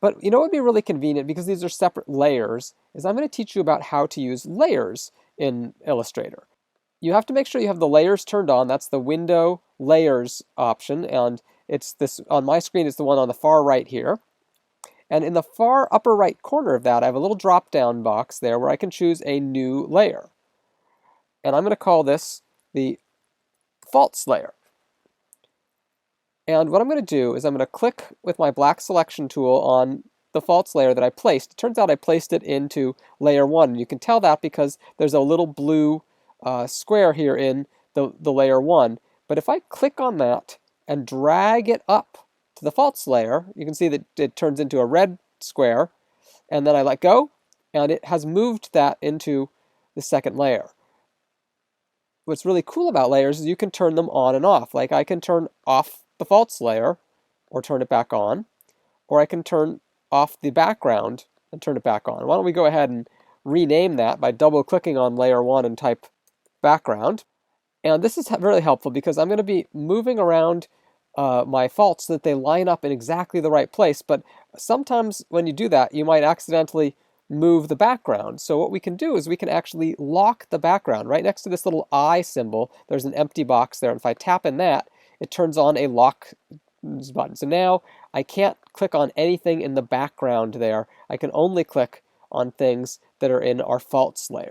But you know what would be really convenient, because these are separate layers, is I'm going to teach you about how to use layers in Illustrator. You have to make sure you have the layers turned on. That's the window layers option, and it's this on my screen. It's the one on the far right here. And in the far upper right corner of that, I have a little drop-down box there where I can choose a new layer. And I'm going to call this the false layer. And what I'm going to do is I'm going to click with my black selection tool on the false layer that I placed. It turns out I placed it into layer 1. And you can tell that because there's a little blue square here in the layer 1. But if I click on that and drag it up to the false layer, you can see that it turns into a red square. And then I let go, and it has moved that into the second layer. What's really cool about layers is you can turn them on and off. Like I can turn off the false layer or turn it back on, or I can turn off the background and turn it back on. Why don't we go ahead and rename that by double-clicking on layer 1 and type background. And this is really helpful because I'm going to be moving around my faults so that they line up in exactly the right place. But sometimes when you do that, you might accidentally move the background. So what we can do is we can actually lock the background. Right next to this little eye symbol, there's an empty box there. And if I tap in that, it turns on a lock button. So now I can't click on anything in the background there. I can only click on things that are in our false layer.